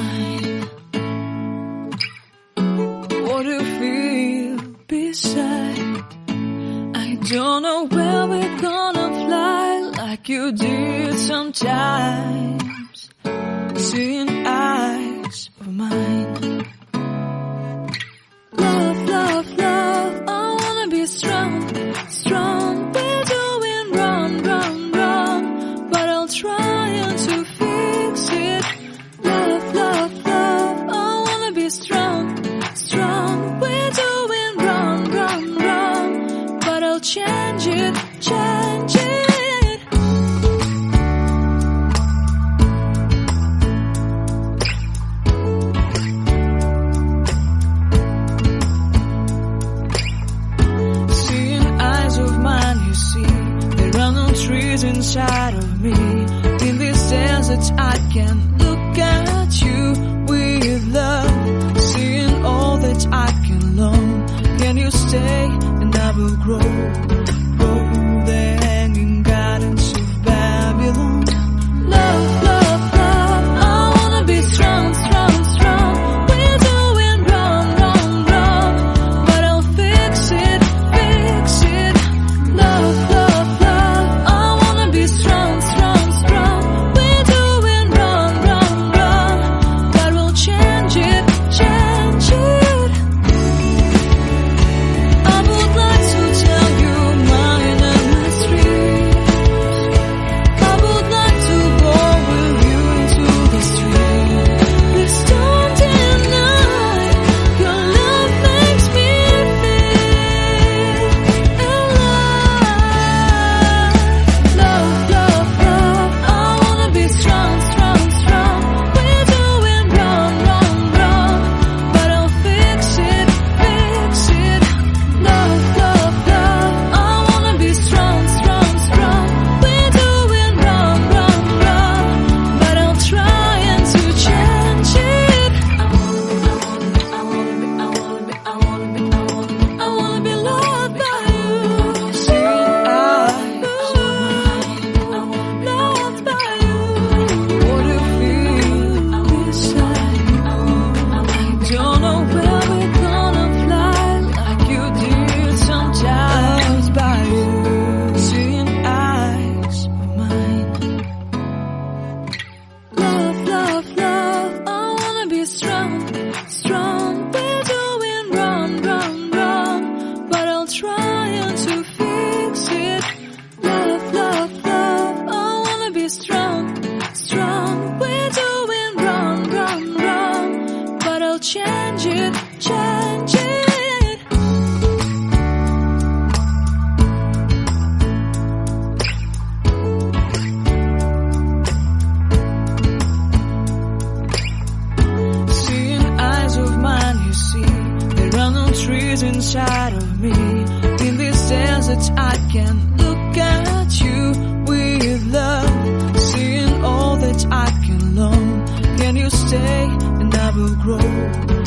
mine. What do you feel beside? I don't know where we're gonna fly like you did sometimes. Seeing eyes of mine. Love, love, love, I wanna be strong, strong. We're doing wrong, wrong, wrong, but I'll try to fix it. Love, love, love, I wanna be strong, strong. We're doing wrong, wrong, wrong, but I'll change it, change it. Trees inside of me. In this desert I can look at you with love. Seeing all that I can learn. Can you stay and I will grow? Grow the hanging gardens of Babylon. Love, love, love, I wanna be strong, strong, strong. We're doing wrong, wrong, wrong, but I'll fix it, fix it. Love, love, strong, strong, strong. We're doing wrong, wrong, wrong, but we'll change it, change it. I would like to tell you mine and my streets. I would like to go with you into the street. Please don't deny your love makes me feel alive. Love, love, strong, strong, strong. We're doing wrong, wrong, wrong, but I'll fix it, fix it. Love, love, love, I wanna be strong, strong, strong. We're doing wrong, wrong, wrong, but I'll try to change it. I wanna be loved by you. Seeing eyes of mine, loved by you. What do you feel inside? Don't know where we're gonna fly like you did sometimes by you. Seeing eyes of mine. Love, love, love, I wanna be strong, strong. We're doing wrong, wrong, wrong, but I'll try to fix it. Love, love, love, I wanna be strong, strong. We're doing wrong, wrong, wrong, but I'll change it, change it. Seeing eyes of mine, you see, there are no trees inside of me. In this desert I can look at you with love. Seeing all that I can learn. Can you stay and I will grow?